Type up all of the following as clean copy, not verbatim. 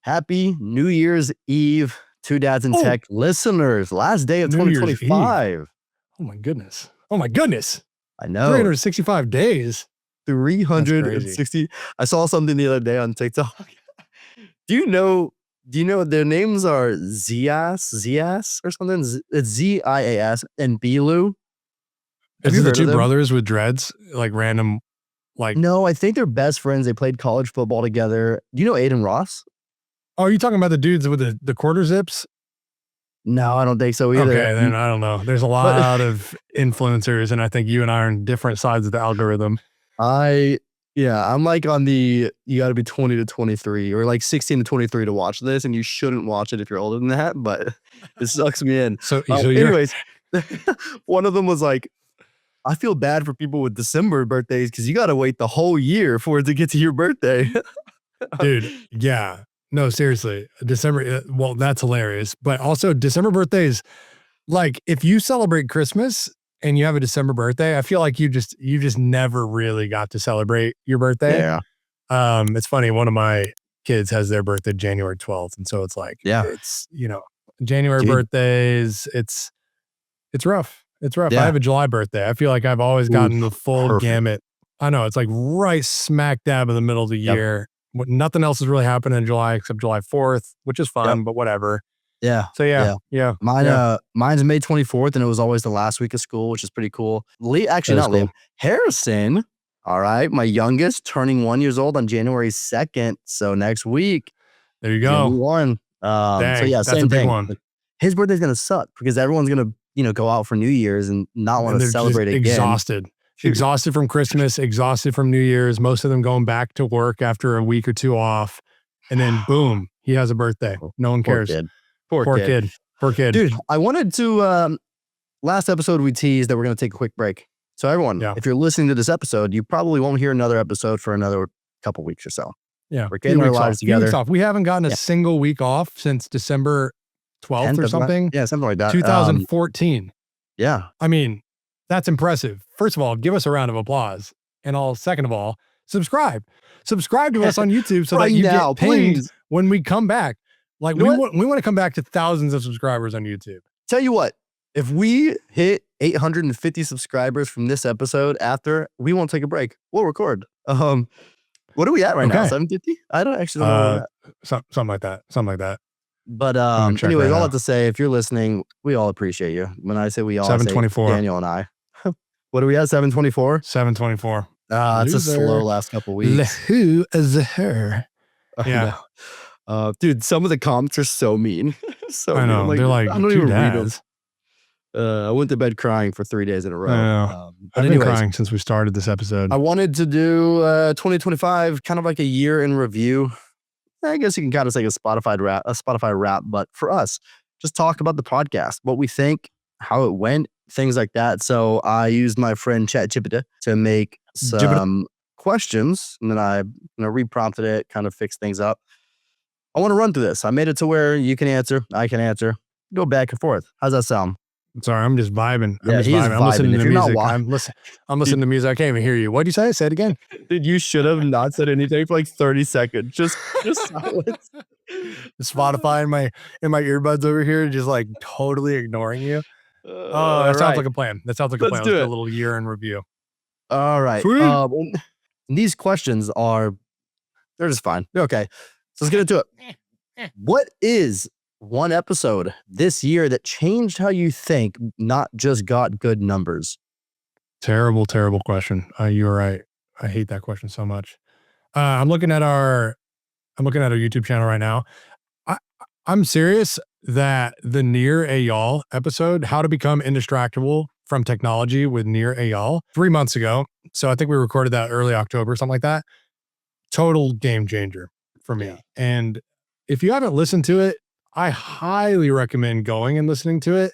Happy New Year's Eve, Two Dads in Tech listeners. Last day of New Year's 2025. Oh my goodness. Oh my goodness. I know. 365 days. 360. I saw something the other day on TikTok. Do you know their names are Zias or something? It's Z-I-A-S and Bilu. Is it the two brothers with dreads? Like random, like... No, I think they're best friends. They played college football together. Do you know Aiden Ross? Oh, are you talking about the dudes with the quarter zips? No, I don't think so either. Okay, then I don't know. There's a lot of influencers, and I think you and I are on different sides of the algorithm. I'm like on the, you got to be 20 to 23 or like 16 to 23 to watch this, and you shouldn't watch it if you're older than that, but it sucks me in. So anyways, one of them was like, I feel bad for people with December birthdays because you got to wait the whole year for it to get to your birthday. Dude, yeah. No, seriously. December, well, that's hilarious. But also December birthdays, like if you celebrate Christmas and you have a December birthday, I feel like you just never really got to celebrate your birthday. Yeah. It's funny. One of my kids has their birthday January 12th. And so it's like, it's, January birthdays, it's rough. It's rough. Yeah. I have a July birthday. I feel like I've always gotten the full gamut. I know it's like right smack dab in the middle of the year. Nothing else is really happening in July except July 4th, which is fun, but whatever. Yeah. So yeah. Mine's May 24th, and it was always the last week of school, which is pretty cool. Liam. Harrison, all right, my youngest, turning 1 year old on January 2nd. So next week. There you go. Dang, so yeah, same thing. One. His birthday's gonna suck because everyone's gonna go out for New Year's and not want to celebrate again. Exhausted from Christmas, exhausted from New Year's, most of them going back to work after a week or two off. And then boom, he has a birthday. No one cares. Poor kid. Dude, I wanted to, last episode we teased that we're going to take a quick break. So everyone, if you're listening to this episode, you probably won't hear another episode for another couple weeks or so. Yeah. We're getting our lives together. We haven't gotten a single week off since December 12th or something. Yeah, something like that. 2014. Yeah. I mean, that's impressive. First of all, give us a round of applause. And second of all, subscribe. Subscribe to us on YouTube so that you get pinged when we come back. Like we want to come back to thousands of subscribers on YouTube. Tell you what, if we hit 850 subscribers from this episode after, we won't take a break. We'll record. What are we at right now? 750? I don't actually know. Something like that. But anyways, all I have to say, if you're listening, we all appreciate you. When I say we all, 724. Daniel and I. What are we at? 724? 724. It's a slow last couple weeks. Who is her? Yeah. Dude, some of the comments are so mean. I know. Mean. They're like, I don't even read them. I went to bed crying for 3 days in a row. I've been crying since we started this episode. I wanted to do 2025, kind of like a year in review. I guess you can kind of say a Spotify rap, but for us, just talk about the podcast, what we think, how it went, things like that. So I used my friend ChatGPT to make some questions, and then I reprompted it, kind of fixed things up. I want to run through this. I made it to where you can answer, I can answer, go back and forth. How's that sound? Sorry, I'm just vibing. I'm listening to music. I'm listening to music. I can't even hear you. What'd you say? Say it again. Dude, you should have not said anything for like 30 seconds. Just silence. Spotify in my earbuds over here, just like totally ignoring you. That sounds like a plan. Let's do a little year in review. All right. These questions they're just fine. They're okay. So let's get into it. What is one episode this year that changed how you think, not just got good numbers? Terrible question. You're right. I hate that question so much. I'm looking at our YouTube channel right now. I'm serious that the Nir Eyal episode, How to Become Indistractable from Technology with Nir Eyal, 3 months ago. So I think we recorded that early October, something like that. Total game changer for me. Yeah. And if you haven't listened to it, I highly recommend going and listening to it.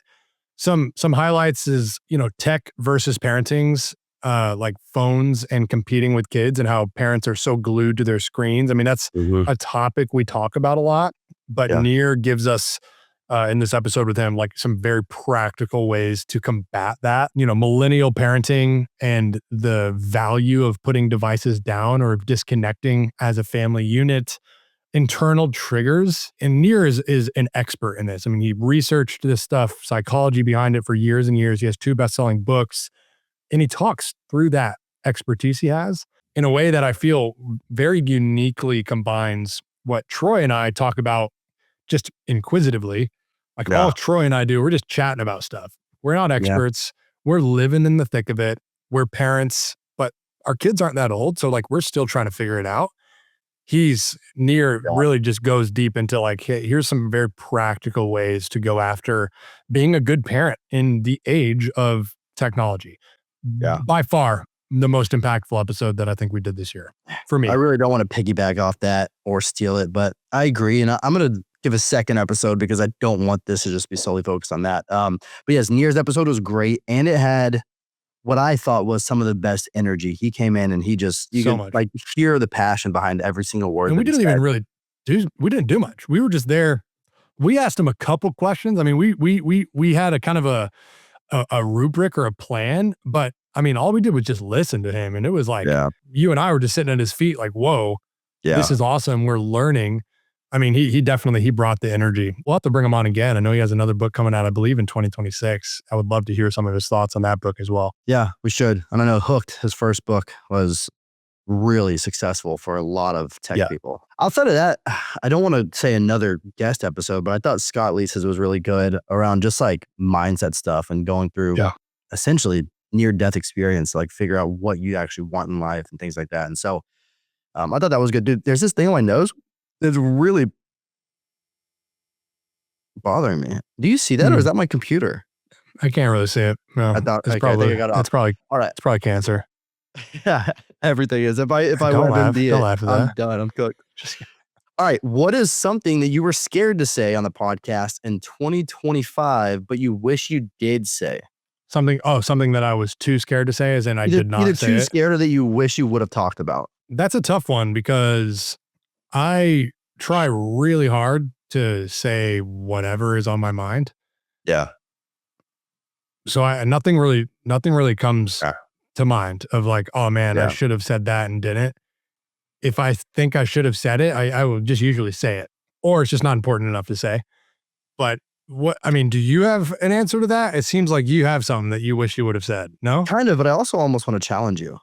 Some highlights is, tech versus parenting's, like phones and competing with kids and how parents are so glued to their screens. I mean, that's a topic we talk about a lot, but Nir gives us, in this episode with him, like some very practical ways to combat that, millennial parenting and the value of putting devices down or disconnecting as a family unit. internal triggers. And Nir is an expert in this. I mean, he researched this stuff, psychology behind it for years and years. He has 2 best-selling books, and he talks through that expertise he has in a way that I feel very uniquely combines what Troy and I talk about just inquisitively. Like Yeah. all Troy and I do, we're just chatting about stuff. We're not Yeah. experts. We're living in the thick of it. We're parents, but our kids aren't that old. So like we're still trying to figure it out. Nir Yeah. really just goes deep into like, hey, here's some very practical ways to go after being a good parent in the age of technology. Yeah. By far the most impactful episode that I think we did this year for me. I really don't want to piggyback off that or steal it, but I agree. And I'm going to give a second episode because I don't want this to just be solely focused on that. But yes, Nir's episode was great. And it had what I thought was some of the best energy. He came in and you So could much. like hear the passion behind every single word. And we that he didn't even said. really we didn't do much. We were just there. We asked him a couple questions. I mean, we had a kind of a rubric or a plan, but I mean, all we did was just listen to him. And it was like, Yeah. you and I were just sitting at his feet like, whoa, Yeah. this is awesome. We're learning. I mean, he definitely brought the energy. We'll have to bring him on again. I know he has another book coming out, I believe in 2026. I would love to hear some of his thoughts on that book as well. Yeah, we should. And I know Hooked, his first book, was really successful for a lot of tech people. Outside of that, I don't want to say another guest episode, but I thought Scott Lisa's was really good around just like mindset stuff and going through essentially near-death experience, like figure out what you actually want in life and things like that. And so I thought that was good. Dude, there's this thing on my nose that's really bothering me. Do you see that or is that my computer? I can't really see it. No, I thought, it's okay, I think I got it off. it's probably All right. it's probably cancer. Yeah, everything is. If I Don't laugh. WebMD Don't it, laugh at I'm that. done. I'm cooked. All right. What is something that you were scared to say on the podcast in 2025, but you wish you did say? Something that I was too scared to say, as in I did not either say too it. scared or that you wish you would have talked about. That's a tough one because I try really hard to say whatever is on my mind. Yeah. So nothing really comes to mind of like, oh man, I should have said that and didn't. If I think I should have said it, I will just usually say it, or it's just not important enough to say. But do you have an answer to that? It seems like you have something that you wish you would have said. No? Kind of, but I also almost want to challenge you.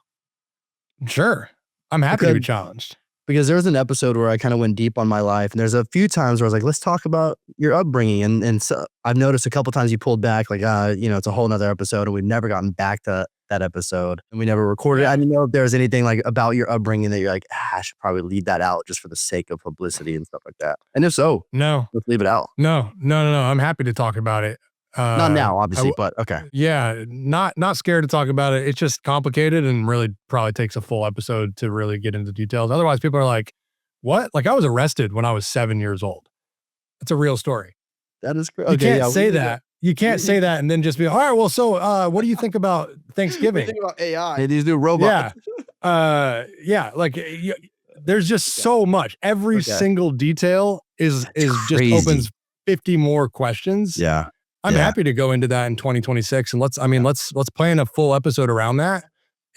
Sure. I'm happy to be challenged. Because there was an episode where I kind of went deep on my life, and there's a few times where I was like, let's talk about your upbringing. And so I've noticed a couple times you pulled back, like, it's a whole nother episode, and we've never gotten back to that episode, and we never recorded it. I didn't know if there was anything like about your upbringing that you're like, I should probably leave that out just for the sake of publicity and stuff like that. And if so, no, let's leave it out. No. I'm happy to talk about it. Not now, obviously, but okay. Yeah, not scared to talk about it. It's just complicated and really probably takes a full episode to really get into details. Otherwise, people are like, what? Like I was arrested when I was 7 years old. That's a real story. That is great. You can't say that. You can't say that and then just be, all right, well, so what do you think about Thanksgiving? Think about AI. Hey, these new robots. Yeah. Like there's just so much. Every single detail is just opens 50 more questions. Yeah. I'm happy to go into that in 2026 and let's plan a full episode around that.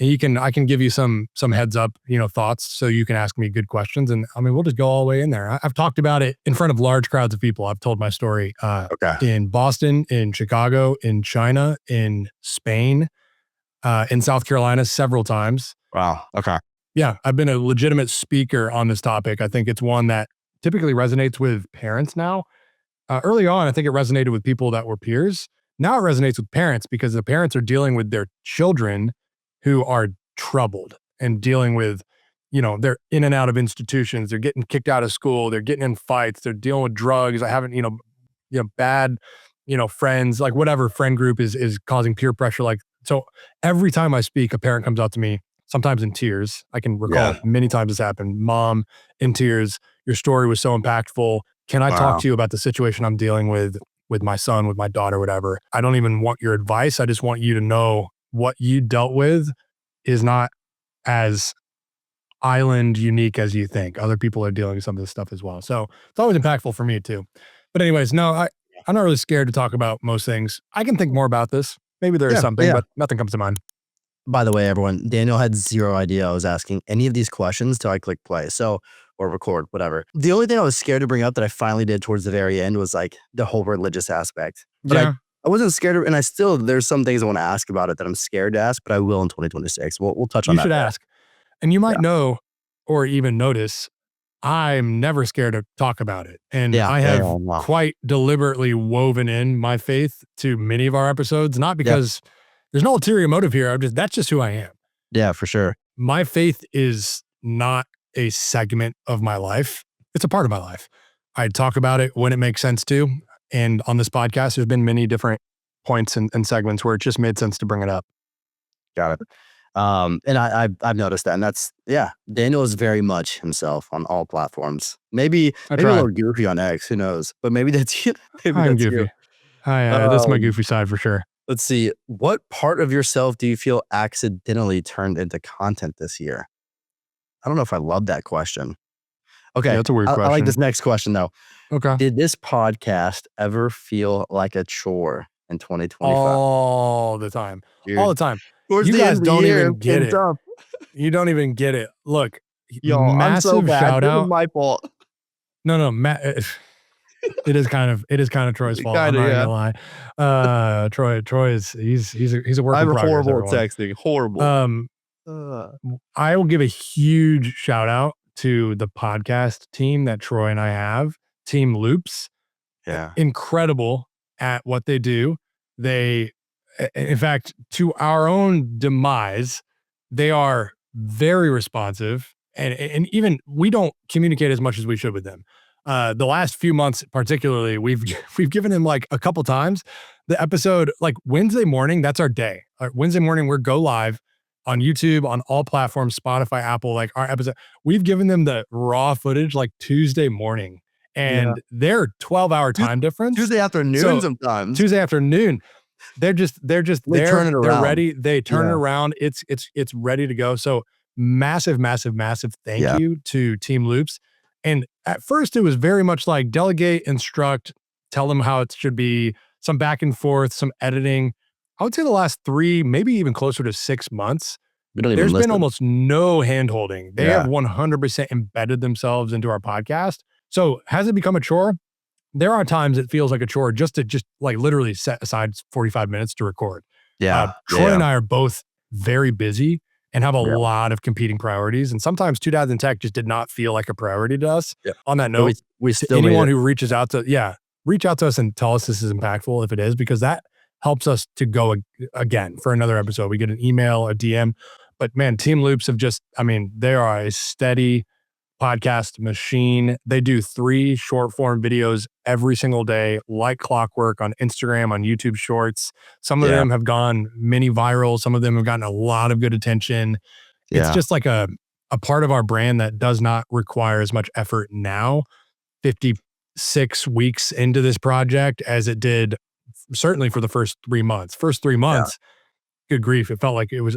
And I can give you some heads up, thoughts so you can ask me good questions. And we'll just go all the way in there. I've talked about it in front of large crowds of people. I've told my story in Boston, in Chicago, in China, in Spain, in South Carolina several times. Wow. Okay. Yeah. I've been a legitimate speaker on this topic. I think it's one that typically resonates with parents now. Early on, I think it resonated with people that were peers. Now it resonates with parents because the parents are dealing with their children who are troubled and dealing with, they're in and out of institutions. They're getting kicked out of school. They're getting in fights. They're dealing with drugs. I haven't, bad, friends, like whatever friend group is causing peer pressure. Like, so every time I speak, a parent comes out to me, sometimes in tears. I can recall many times this happened. Mom in tears. Your story was so impactful. Can I talk to you about the situation I'm dealing with my son, with my daughter, whatever? I don't even want your advice. I just want you to know what you dealt with is not as island unique as you think. Other people are dealing with some of this stuff as well. So it's always impactful for me too. But anyways, no, I'm not really scared to talk about most things. I can think more about this. Maybe there is something, but nothing comes to mind. By the way, everyone, Daniel had zero idea I was asking any of these questions till I clicked play. So or record, whatever. The only thing I was scared to bring up that I finally did towards the very end was like the whole religious aspect. But Yeah. I wasn't scared of, and there's some things I want to ask about it that I'm scared to ask, but I will in 2026. We'll touch on You that should there. ask. And you Yeah. might know or even notice I'm never scared to talk about it. And Yeah. I have Wow. quite deliberately woven in my faith to many of our episodes, not because there's no ulterior motive here. That's just who I am. Yeah, for sure. My faith is not a segment of my life. It's a part of my life. I talk about it when it makes sense to. And on this podcast, there's been many different points and segments where it just made sense to bring it up. Got it. And I've noticed that, and that's, Daniel is very much himself on all platforms. Maybe I a try. little goofy on X, who knows? But maybe that's you. Maybe I'm that's you. goofy. That's my Um, goofy side for sure. Let's see. What part of yourself do you feel accidentally turned into content this year? I don't know if I love that question. Okay, Yeah, that's a weird I like question. this next question though. Okay. Did this podcast ever feel like a chore in 2025? All the time. Dude, All the time. towards You the end guys of the don't year, even it get became it. tough. You don't even get it. Look, Yo, I'm so massive bad. shout This is out. my fault. No, it is kind of Troy's fault. I'm Kinda, not yeah. gonna lie. Troy is he's a work in I'm progress. horrible at Everyone. texting. Horrible. I will give a huge shout out to the podcast team that Troy and I have, Team Loops. Yeah. Incredible at what they do. They, in fact, to our own demise, they are very responsive, and even we don't communicate as much as we should with them. The last few months, particularly, we've given them like a couple times the episode, like Wednesday morning. That's our day. Wednesday morning, we're go live on YouTube, on all platforms, Spotify, Apple. Like our episode, we've given them the raw footage like Tuesday morning. And they're 12-hour time difference. Tuesday afternoon So, sometimes. Tuesday afternoon. They're just They there. turn it They're around. ready. They turn it Yeah. around. It's ready to go. So massive thank Yeah. you to Team Loops. And at first it was very much like delegate, instruct, tell them how it should be, some back and forth, some editing. I would say the last 3, maybe even closer to 6 months, We don't even there's been listen. almost no hand-holding. They Yeah. have 100% embedded themselves into our podcast. So has it become a chore? There are times it feels like a chore just to like literally set aside 45 minutes to record. Yeah. Troy and I are both very busy and have a Yeah. lot of competing priorities. And sometimes Two Dads in Tech just did not feel like a priority to us. Yeah. On that But note, we to still made anyone it. who reaches out to, reach out to us and tell us this is impactful if it is, because that helps us to go again for another episode. We get an email, a DM. But man, Team Loops have just, they are a steady podcast machine. They do 3 short form videos every single day, like clockwork, on Instagram, on YouTube Shorts. Some of them have gone mini viral. Some of them have gotten a lot of good attention. It's just like a part of our brand that does not require as much effort now, 56 weeks into this project, as it did certainly for the first 3 months. First 3 months, good grief, it felt like it was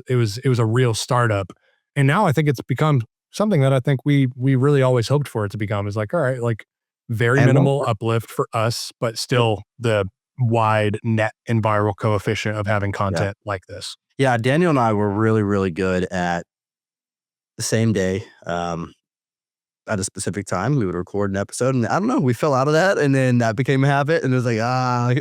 a real startup. And now I think it's become something that I think we really always hoped for it to become, is like, all right, like very minimal uplift for us, but still the wide net and viral coefficient of having content like this. Yeah. Daniel and I were really, really good at the same day. At a specific time, we would record an episode, and I don't know, we fell out of that, and then that became a habit, and it was like,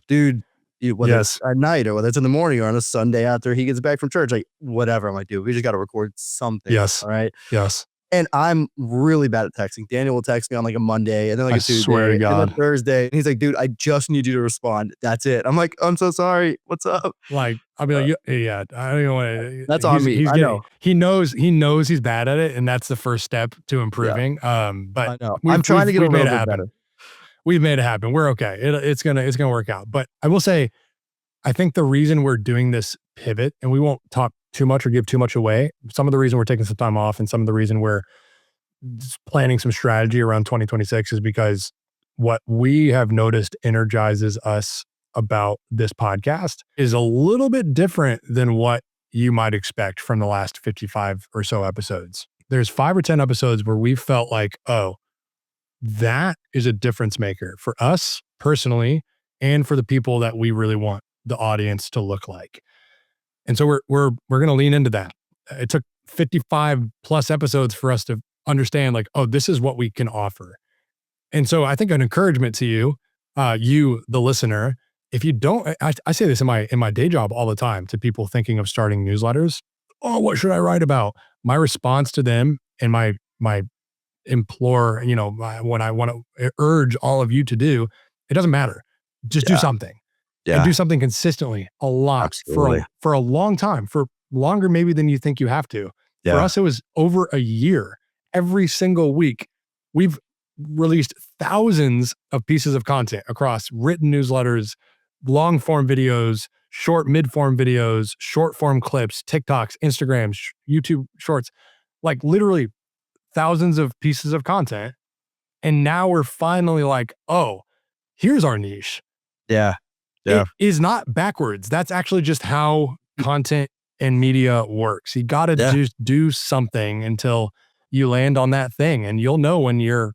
dude, whether it's at night or whether it's in the morning or on a Sunday after he gets back from church, like whatever, I'm like, dude, we just got to record something. Yes. All right. Yes. And I'm really bad at texting. Daniel will text me on like a Monday, and then like a Tuesday, swear to and God. then Thursday, and he's like, dude, I just need you to respond. That's it. I'm like, I'm so sorry. What's up? Like, I mean, I don't even want to. That's on me. I know. He knows he's bad at it, and that's the first step to improving. But I know. I'm trying to get a little bit better. We've made it happen. We're okay. It's gonna work out. But I will say, I think the reason we're doing this pivot, and we won't talk too much or give too much away, some of the reason we're taking some time off and some of the reason we're planning some strategy around 2026 is because what we have noticed energizes us about this podcast is a little bit different than what you might expect from the last 55 or so episodes. There's 5 or 10 episodes where we felt like, oh, that is a difference maker for us personally and for the people that we really want the audience to look like. And so we're going to lean into that. It took 55 plus episodes for us to understand like, oh, this is what we can offer. And so I think an encouragement to you, the listener, if you don't, I say this in my day job all the time to people thinking of starting newsletters. Oh, what should I write about? My response to them and my implore, when I want to urge all of you to do, it doesn't matter. Just do Yeah. something and Yeah. do something consistently a lot Absolutely. for a long time, for longer maybe than you think you have to. For Yeah. us, it was over a year. Every single week, we've released thousands of pieces of content across written newsletters, long form videos, short mid form videos, short form clips, TikToks, Instagrams, YouTube shorts, like literally thousands of pieces of content. And now we're finally like, oh, here's our niche. Yeah. Yeah. It is not backwards. That's actually just how content and media works. You got to Yeah. just do something until you land on that thing, and you'll know when you're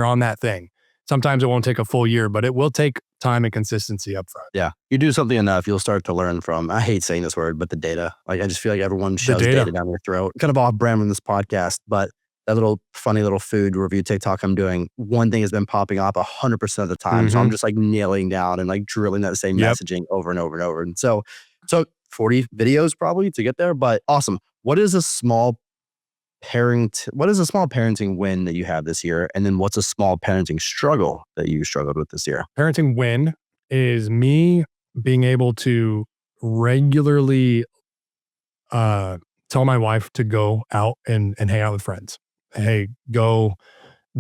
on that thing. Sometimes it won't take a full year, but it will take time and consistency up front. Yeah. You do something enough, you'll start to learn from, I hate saying this word, but the data. Like, I just feel like everyone The shoves data data. down their throat. Kind of off brand from this podcast, but that little funny little food review TikTok I'm doing, one thing has been popping up 100% of the time. So I'm just like nailing down and like drilling that same Yep. messaging over and over and over. And so 40 videos probably to get there, but awesome. What is a small parenting win that you have this year? And then what's a small parenting struggle that you struggled with this year? Parenting win is me being able to regularly tell my wife to go out and hang out with friends. Hey, go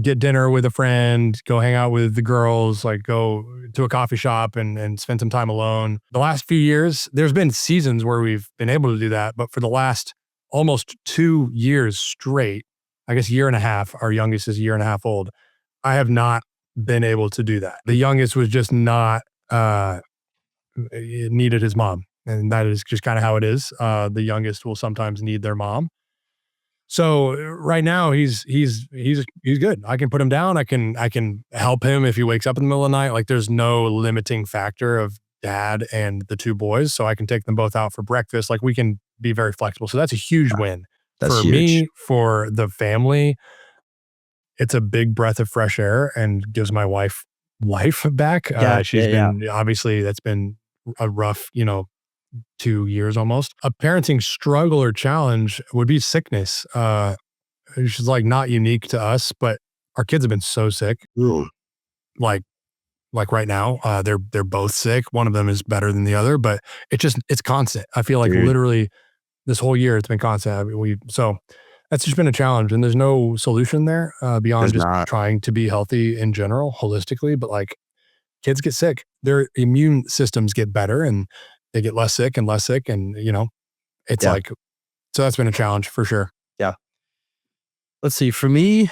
get dinner with a friend, go hang out with the girls, like go to a coffee shop and spend some time alone. The last few years, there's been seasons where we've been able to do that, but for the last almost 2 years straight, I guess year and a half, our youngest is a year and a half old, I have not been able to do that. The youngest was just not needed his mom. And that is just kind of how it is. The youngest will sometimes need their mom. So right now he's good. I can put him down. I can help him if he wakes up in the middle of the night. Like there's no limiting factor of dad and the two boys. So I can take them both out for breakfast. Like we can be very flexible. So that's a huge win That's for huge. me, for the family. It's a big breath of fresh air and gives my wife life back. She's been obviously that's been a rough, 2 years almost. A parenting struggle or challenge would be sickness. Which is like not unique to us, but our kids have been so sick. Ooh. Like right now, they're both sick. One of them is better than the other, but it's constant. I feel like literally this whole year it's been constant. I mean, so that's just been a challenge, and there's no solution there beyond just trying to be healthy in general, holistically. But like kids get sick, their immune systems get better, and they get less sick, and it's like, so that's been a challenge for sure. Yeah. Let's see. For me,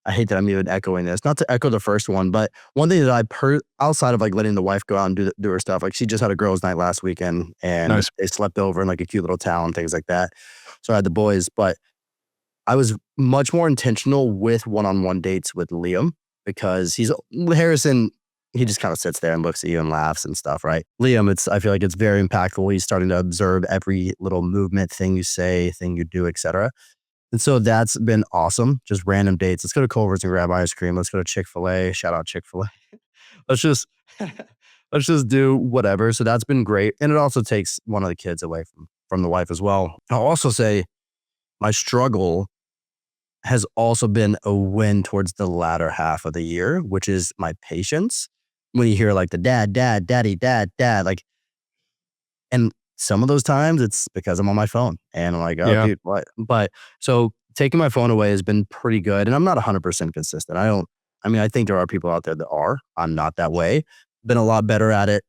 I hate that I'm even echoing this. Not to echo the first one, but one thing that outside of like letting the wife go out and do her stuff, like she just had a girls' night last weekend, and they slept over in like a cute little town, things like that. So I had the boys, but I was much more intentional with one-on-one dates with Liam because Harrison. He just kind of sits there and looks at you and laughs and stuff, right? Liam, I feel like it's very impactful. He's starting to observe every little movement, thing you say, thing you do, etc. And so that's been awesome. Just random dates. Let's go to Culver's and grab ice cream. Let's go to Chick-fil-A. Shout out Chick-fil-A. let's just do whatever. So that's been great. And it also takes one of the kids away from the wife as well. I'll also say my struggle has also been a win towards the latter half of the year, which is my patience. When you hear like the daddy, like, and some of those times it's because I'm on my phone and I'm like, oh, dude, what? But so taking my phone away has been pretty good. And I'm not 100% consistent. I think there are people out there that are. I'm not that way. Been a lot better at it.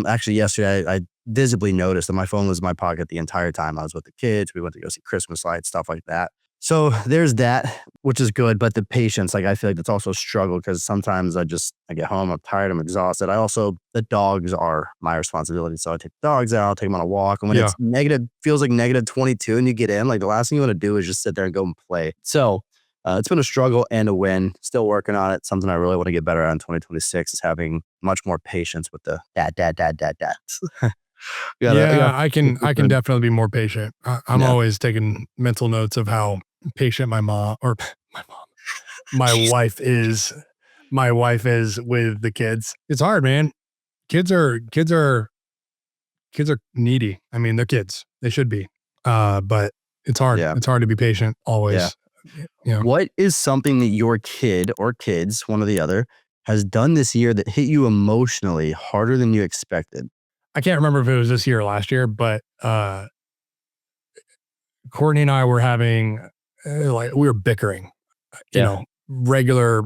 Actually, yesterday, I visibly noticed that my phone was in my pocket the entire time I was with the kids. We went to go see Christmas lights, stuff like that. So there's that, which is good. But the patience, like I feel like that's also a struggle because sometimes I get home, I'm tired, I'm exhausted. The dogs are my responsibility. So I take the dogs out, take them on a walk. And when it's feels like negative 22 and you get in, like the last thing you want to do is just sit there and go and play. So it's been a struggle and a win. Still working on it. Something I really want to get better at in 2026 is having much more patience with the dad. I can definitely be more patient. I'm always taking mental notes of how patient my mom or my mom, my wife is with the kids. It's hard, man. Kids are kids are needy. I mean, they're kids. They should be. But it's hard. Yeah. It's hard to be patient Yeah. always. You know, What is something that your kid or kids, one or the other, has done this year that hit you emotionally harder than you expected? I can't remember if it was this year or last year, but Courtney and I were having like we were bickering, Yeah. regular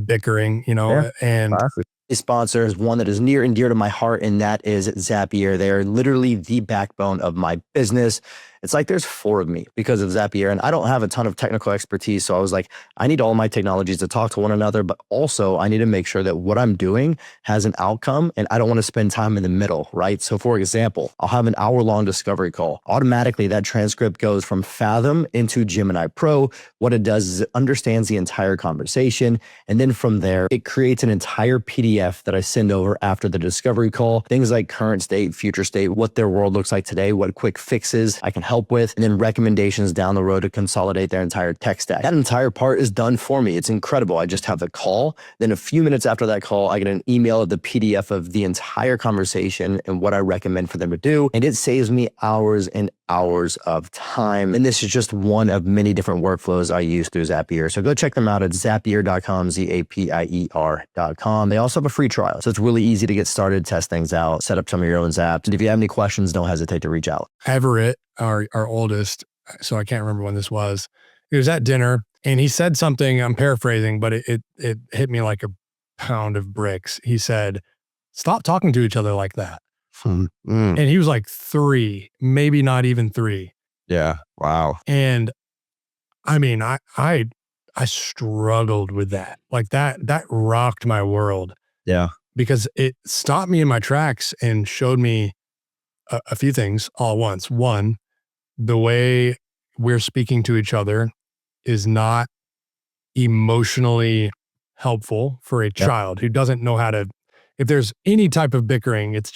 bickering, Yeah. and Classic. A sponsor is one that is near and dear to my heart, and that is Zapier. They are literally the backbone of my business. It's like there's four of me because of Zapier, and I don't have a ton of technical expertise. So I was like, I need all my technologies to talk to one another, but also I need to make sure that what I'm doing has an outcome, and I don't want to spend time in the middle, right? So for example, I'll have an hour-long discovery call. Automatically, that transcript goes from Fathom into Gemini Pro. What it does is it understands the entire conversation, and then from there, it creates an entire PDF that I send over after the discovery call. Things like current state, future state, what their world looks like today, what quick fixes I can help with, and then recommendations down the road to consolidate their entire tech stack. That entire part is done for me. It's incredible. I just have the call. Then a few minutes after that call, I get an email of the PDF of the entire conversation and what I recommend for them to do. And it saves me hours and hours of time. And this is just one of many different workflows I use through Zapier. So go check them out at zapier.com, Zapier.com. They also have a free trial. So it's really easy to get started, test things out, set up some of your own zaps. And if you have any questions, don't hesitate to reach out. Everett, our oldest, so I can't remember when this was. He was at dinner and he said something, I'm paraphrasing, but it hit me like a pound of bricks. He said, "Stop talking to each other like that." And he was like 3, maybe not even 3. Yeah. Wow. And I mean, I struggled with that. Like that rocked my world Yeah. because it stopped me in my tracks and showed me a few things all at once. One, the way we're speaking to each other is not emotionally helpful for a Yep. child who doesn't know how to. If there's any type of bickering, it's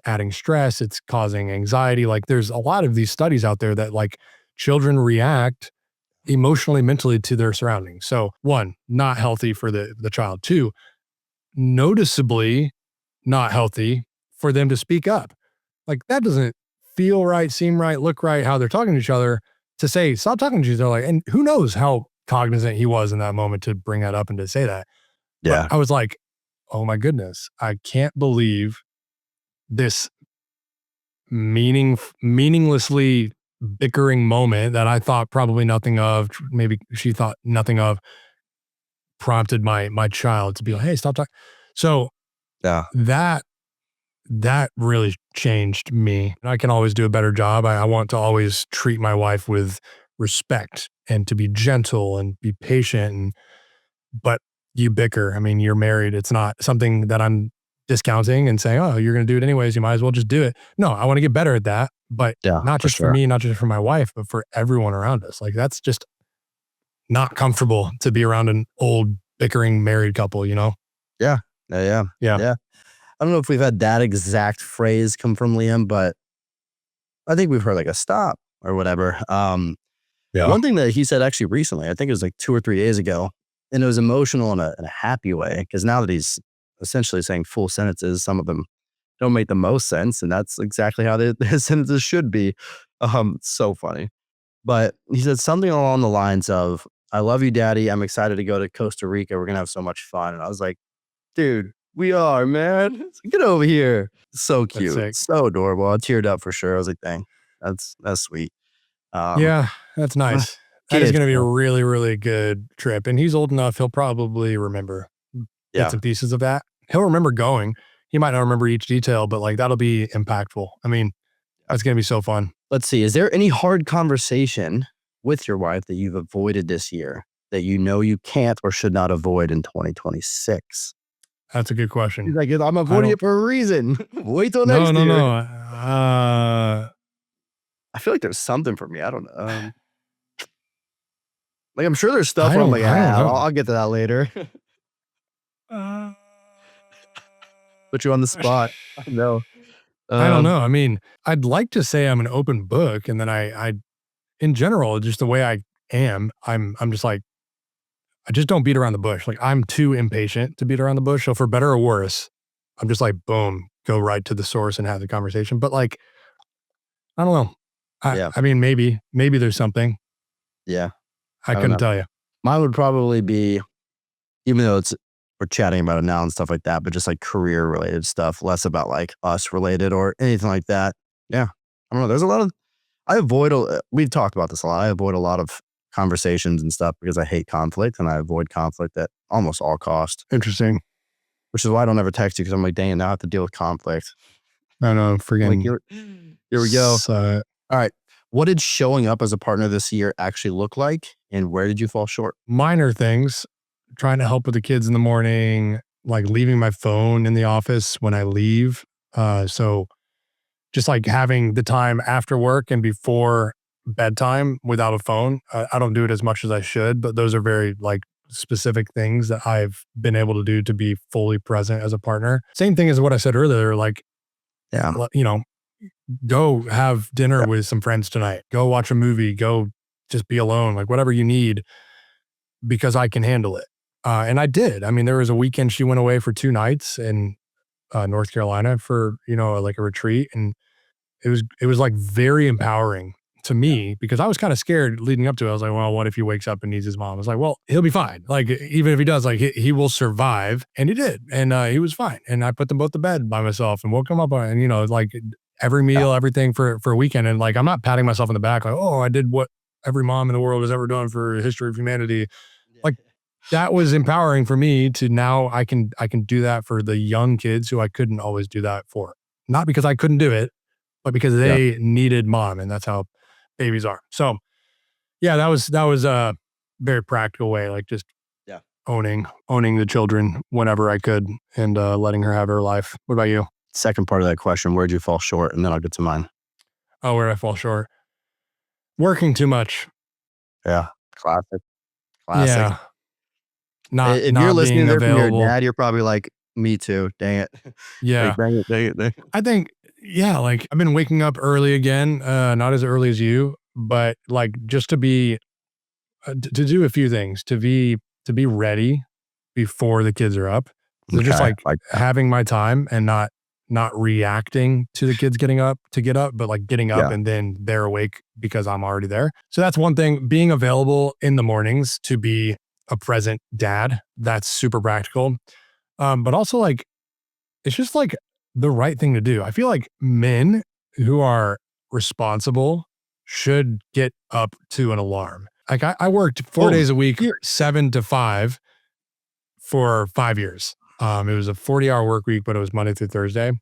adding stress, it's causing anxiety. Like there's a lot of these studies out there that like children react emotionally, mentally to their surroundings. So one, not healthy for the child. Two, noticeably not healthy for them to speak up. Like that doesn't feel right, seem right, look right, how they're talking to each other to say, stop talking to each other. Like, and who knows how cognizant he was in that moment to bring that up and to say that. But Yeah. I was like, oh my goodness, I can't believe this meaninglessly bickering moment that I thought probably nothing of, maybe she thought nothing of, prompted my child to be like, hey, stop talking. So Yeah. that really changed me. I can always do a better job. I want to always treat my wife with respect and to be gentle and be patient. But you bicker. I mean, you're married. It's not something that I'm discounting and saying, oh, you're going to do it anyways. You might as well just do it. No, I want to get better at that. But Yeah. not For just for sure. me, not just for my wife, but for everyone around us. Like that's just not comfortable to be around an old bickering married couple, Yeah. Yeah. Yeah. Yeah. I don't know if we've had that exact phrase come from Liam, but I think we've heard like a stop or whatever. Yeah. One thing that he said actually recently, I think it was like 2 or 3 days ago, and it was emotional in a happy way because now that he's essentially saying full sentences, some of them don't make the most sense, and that's exactly how the sentences should be. So funny. But he said something along the lines of, "I love you, Daddy. I'm excited to go to Costa Rica. We're gonna have so much fun." And I was like, dude, we are, man. Get over here. So That's cute. sick. So adorable. I teared up for sure. I was like, dang, that's sweet. Um, Yeah, that's nice. That is kids, going to be a man. really, really good trip. And he's old enough, he'll probably remember bits Yeah. and pieces of that. He'll remember going. He might not remember each detail, but like that'll be impactful. I mean, that's going to be so fun. Let's see. Is there any hard conversation with your wife that you've avoided this year that you know you can't or should not avoid in 2026? That's a good He's question. like, I'm avoiding it for a reason. Wait till No, next no, year. no. I feel like there's something for me. I don't know. Like I'm sure there's stuff where I'm like, I don't know. I'll get to that later. Uh, Put you on the spot. I know. I don't Um, know. I mean, I'd like to say I'm an open book and then I in general, just the way I am, I'm just like, I just don't beat around the bush. Like I'm too impatient to beat around the bush. So for better or worse, I'm just like, boom, go right to the source and have the conversation. But like, I don't know. Yeah. I mean, maybe there's something. Yeah. I I don't couldn't know. tell you. Mine would probably be, even though we're chatting about it now and stuff like that, but just like career related stuff, less about like us related or anything like that. Yeah. I don't know. There's a lot of, we've talked about this a lot. I avoid a lot of conversations and stuff because I hate conflict and I avoid conflict at almost all cost, Interesting. which is why I don't ever text you because I'm like, dang it, now I have to deal with conflict. I don't know. I'm like, Friggin' here we go. All right. What did showing up as a partner this year actually look like? And where did you fall short? minor things, trying to help with the kids in the morning, like leaving my phone in the office when I leave. So just like having the time after work and before bedtime without a phone. I don't do it as much as I should, but those are very like specific things that I've been able to do to be fully present as a partner. Same thing as what I said earlier, like, Yeah. you know, go have dinner Yeah. with some friends tonight, go watch a movie, go just be alone, like whatever you need, because I can handle it. And I did. I mean, there was a weekend she went away for 2 nights in North Carolina for, like a retreat. And it was like very empowering to me because I was kind of scared leading up to it. I was like, well, what if he wakes up and needs his mom? I was like, well, he'll be fine. Like, even if he does, like he will survive. And he did. And he was fine. And I put them both to bed by myself and woke him up and, like every meal, everything for a weekend. And like, I'm not patting myself in the back like, oh, I did what every mom in the world has ever done for the history of humanity. Like, that was empowering for me to now I can do that for the young kids who I couldn't always do that for. Not because I couldn't do it, but because Yeah. they needed mom, and that's how babies are. So yeah, that was a very practical way, like just Yeah. owning the children whenever I could and letting her have her life. What about you? Second part of that question, where'd you fall short? And then I'll get to mine. Oh, where did I fall short? Working too much. Yeah. Classic. Classic. Yeah. Not If you're listening being there from your available. dad, you're probably like, me too. Dang it. Yeah. Like, dang it, dang it, dang it. I think, yeah, like I've been waking up early again, not as early as you, but like just to be to do a few things, to be ready before the kids are up. So just Okay. like Like that. having my time and not reacting to the kids getting up to get up, but like getting up Yeah. and then they're awake because I'm already there. So that's one thing. Being available in the mornings to be a present dad, that's super practical. But also like it's just like the right thing to do. I feel like men who are responsible should get up to an alarm. Like I worked 4 days a week, Here. 7 to 5 for 5 years. It was a 40-hour work week, but it was Monday through Thursday.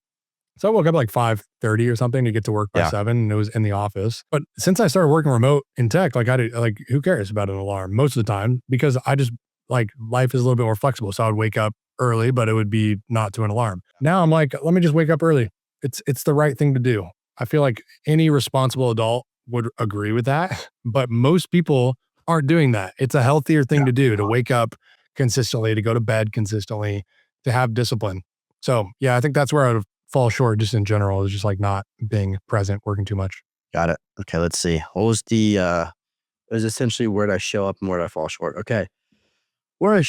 So I woke up like 5:30 or something to get to work by Yeah. 7 and it was in the office. But since I started working remote in tech, like like who cares about an alarm most of the time because I just like life is a little bit more flexible. So I would wake up early, but it would be not to an alarm. Now I'm like, let me just wake up early. It's the right thing to do. I feel like any responsible adult would agree with that, but most people aren't doing that. It's a healthier thing to do to wake up consistently, to go to bed consistently, to have discipline. So yeah, I think that's where I would fall short just in general is just like not being present, working too much. Got it. Okay. Let's see. What was it was essentially where did I show up and where did I fall short? Okay. Where I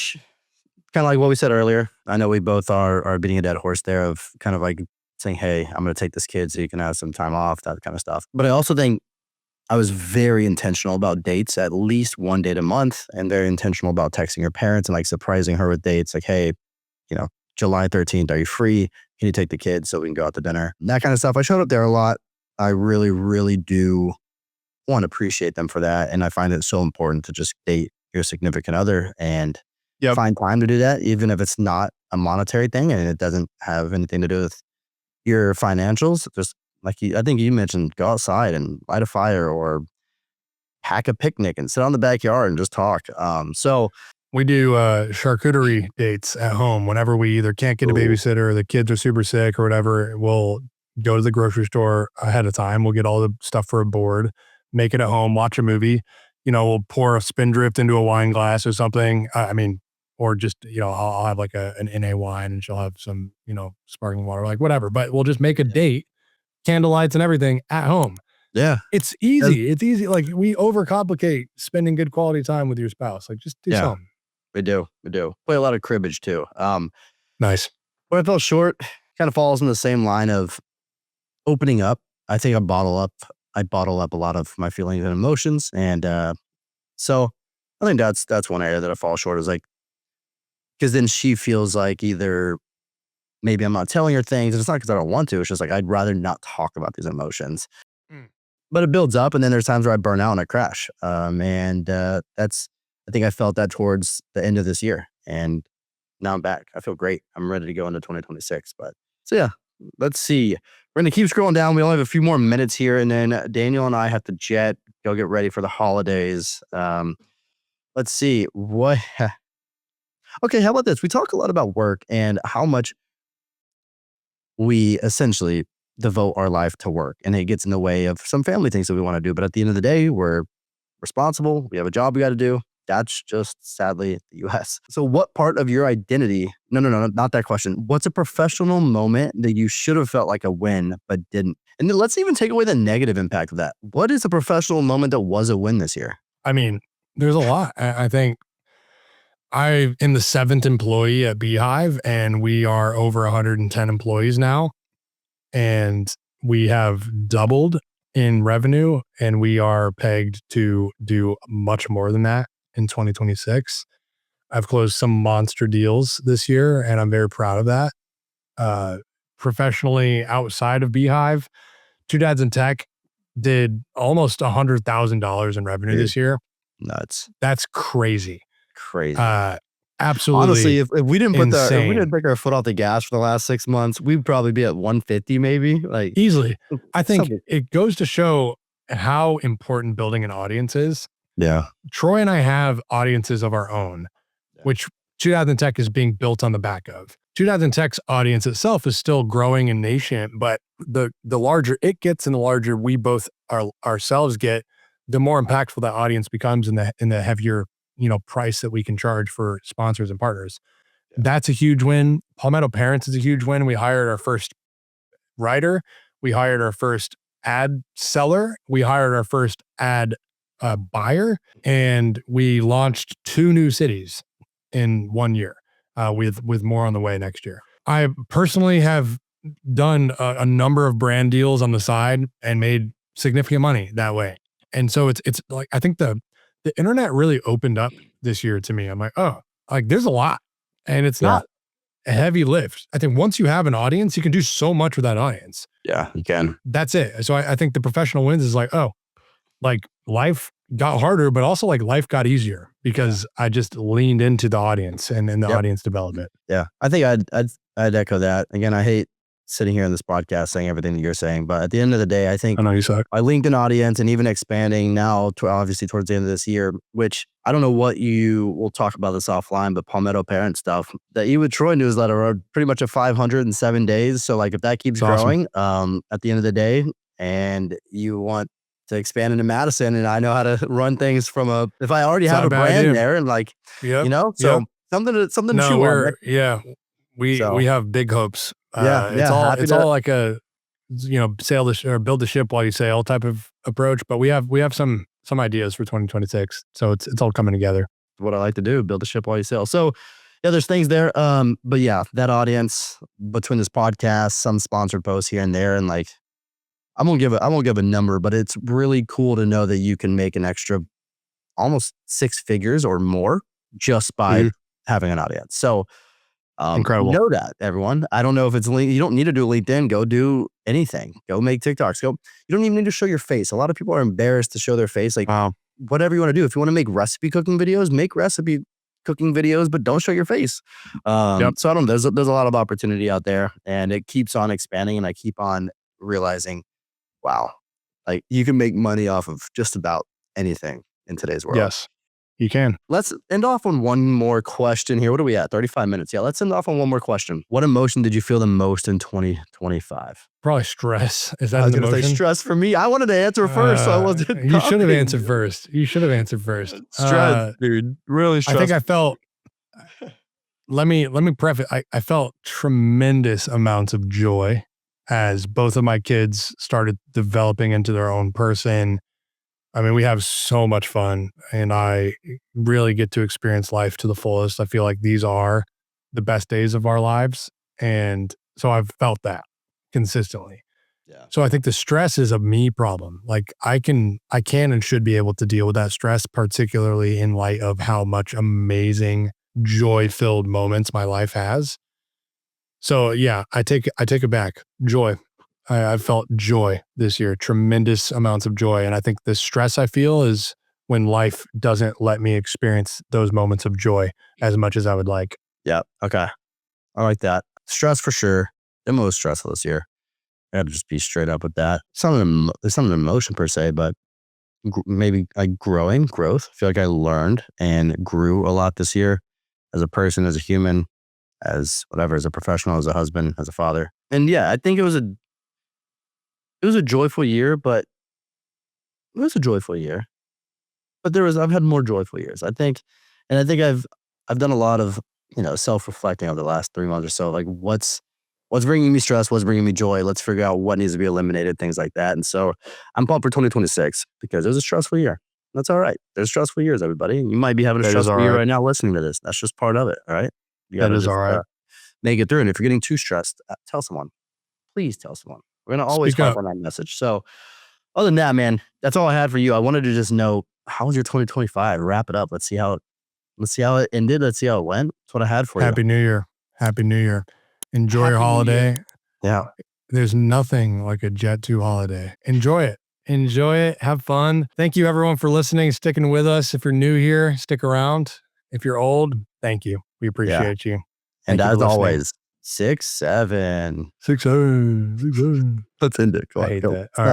kind of like what we said earlier. I know we both are beating a dead horse there of kind of like saying, hey, I'm going to take this kid so you can have some time off, that kind of stuff. But I also think I was very intentional about dates, at least one date a month, and very intentional about texting her parents and like surprising her with dates like, hey, July 13th, are you free? Can you take the kids so we can go out to dinner? That kind of stuff. I showed up there a lot. I really, really do want to appreciate them for that. And I find it so important to just date your significant other and find time to do that, even if it's not a monetary thing and it doesn't have anything to do with your financials. Just like I think you mentioned, go outside and light a fire or pack a picnic and sit on the backyard and just talk. So We do charcuterie dates at home whenever we either can't get a Ooh. babysitter or the kids are super sick or whatever. We'll go to the grocery store ahead of time. We'll get all the stuff for a board, make it at home, watch a movie. We'll pour a spindrift into a wine glass or something. I mean, or just, I'll have like an NA wine and she'll have some, sparkling water, like whatever. But we'll just make a date, candlelights and everything at home. Yeah. It's easy. It's easy. Like we overcomplicate spending good quality time with your spouse. Like just do Yeah. something. We do. We do. Play a lot of cribbage too. Nice. Where I fell short kind of falls in the same line of opening up. I think I bottle up a lot of my feelings and emotions. And so I think that's one area that I fall short is like, because then she feels like either maybe I'm not telling her things. And it's not because I don't want to. It's just like I'd rather not talk about these emotions. Mm. But it builds up, and then there's times where I burn out and I crash. I think I felt that towards the end of this year, and now I'm back. I feel great. I'm ready to go into 2026. But so yeah, let's see. We're gonna keep scrolling down. We only have a few more minutes here, and then Daniel and I have to go get ready for the holidays. Let's see what. Okay, how about this? We talk a lot about work and how much we essentially devote our life to work, and it gets in the way of some family things that we want to do. But at the end of the day, we're responsible. We have a job we got to do. That's just sadly the US. So, what part of your identity? No, not that question. What's a professional moment that you should have felt like a win but didn't? And then let's even take away the negative impact of that. What is a professional moment that was a win this year? I mean, there's a lot. I think I am the 7th employee at Beehive, and we are over 110 employees now. And we have doubled in revenue, and we are pegged to do much more than that in 2026. I've closed some monster deals this year, and I'm very proud of that. Professionally, outside of Beehive, Two Dads in Tech did almost $100,000 in revenue Dude, this year. nuts. That's crazy. Crazy. Absolutely. Honestly, if we didn't if we didn't insane. take our foot off the gas for the last 6 months, we'd probably be at 150 maybe. Like Easily. I think something. it goes to show how important building an audience is. Yeah. Troy and I have audiences of our own, Yeah. which 2000 Tech is being built on the back of. 2000 Tech's audience itself is still growing and nascent, but the larger it gets and the larger we both ourselves get, the more impactful that audience becomes and the heavier, price that we can charge for sponsors and partners. Yeah. That's a huge win. Palmetto Parents is a huge win. We hired our first writer. We hired our first ad seller. We hired our first ad buyer, and we launched 2 new cities in 1 year, with more on the way next year. I personally have done a number of brand deals on the side and made significant money that way. And so it's like I think the internet really opened up this year to me. I'm like, oh, like there's a lot, and it's Yeah. not a heavy lift. I think once you have an audience, you can do so much with that audience. Yeah, you can. That's it. So I think the professional wins is like, oh, like life got harder, but also like life got easier because I just leaned into the audience and the Yep. audience development. Yeah. I think I'd echo that. Again, I hate sitting here in this podcast saying everything that you're saying, but at the end of the day, I think I know you suck. my LinkedIn audience and even expanding now to obviously towards the end of this year, which I don't know what we'll talk about this offline, but Palmetto Parent stuff, the Eat with Troy newsletter are pretty much at 507 days. So like if that keeps It's awesome. growing, at the end of the day, and you want to expand into Madison, and I know how to run things if I already It's have not a a bad brand idea. there and like, Yep. so Yep. something to No, chew on. we have big hopes. Yeah, It's all happy it's to- all like a sail the or build the ship while you sail type of approach. But we have some ideas for 2026. So it's all coming together. what I like to do, build a ship while you sail. So yeah, there's things there. But yeah, that audience between this podcast, some sponsored posts here and there, and like I won't give a number, but it's really cool to know that you can make an extra almost 6 figures or more just by having an audience. So Incredible. know that, everyone. I don't know if it's you don't need to do LinkedIn. Go do anything. Go make TikToks. You don't even need to show your face. A lot of people are embarrassed to show their face. Like whatever you want to do. If you want to make recipe cooking videos, make recipe cooking videos, but don't show your face. So I don't know. There's a lot of opportunity out there, and it keeps on expanding. And I keep on realizing, wow, like you can make money off of just about anything in today's world. Yes, you can. Let's end off on one more question here. What are we at? 35 minutes. Yeah, let's end off on one more question. What emotion did you feel the most in 2025? Probably stress. Is I that was an going to say emotion? stress for me. I wanted to answer first, so I wasn't. You should have talking. answered first. You should have answered first. Stress, dude. Really I stressed. think I felt. Let me preface. I felt tremendous amounts of joy as both of my kids started developing into their own person. I mean, we have so much fun and I really get to experience life to the fullest. I feel like these are the best days of our lives. And so I've felt that consistently. Yeah. So I think the stress is a me problem. Like I can and should be able to deal with that stress, particularly in light of how much amazing joy-filled moments my life has. So yeah, I take it back. Joy. I've felt joy this year, tremendous amounts of joy. And I think the stress I feel is when life doesn't let me experience those moments of joy as much as I would like. Yeah. Okay. I like that. Stress for sure. The most stressful this year. I had to just be straight up with that. It's not an emotion per se, but maybe like growth. I feel like I learned and grew a lot this year as a person, as a human, as whatever, as a professional, as a husband, as a father. And yeah, I think it was a joyful year, but it was a joyful year. But I've had more joyful years. I think, and I think I've done a lot of, self reflecting over the last 3 months or so. Like what's bringing me stress, what's bringing me joy. Let's figure out what needs to be eliminated, things like that. And so I'm pumped for 2026 because it was a stressful year. That's all right. There's stressful years, everybody. You might be having a That is all stressful year right. right now listening to this. That's just part of it. All right. You got That to is just all right. make it through. And if you're getting too stressed, tell someone. Please tell someone. We're going to always Speak harp up. on that message. So other than that, man, that's all I had for you. I wanted to just know, how was your 2025? Wrap it up. Let's see how it ended. Let's see how it went. That's what I had for you. Happy New Year. Happy New Year. Enjoy your Happy New Year. holiday. Yeah. There's nothing like a Jet 2 holiday. Enjoy it. Enjoy it. Have fun. Thank you everyone for listening, sticking with us. If you're new here, stick around. If you're old, thank you. We appreciate you. And Thank you for as listening. always, 6, 7. 6, 7, 6, 7. Let's end it. Come I on, hate go. that. All right.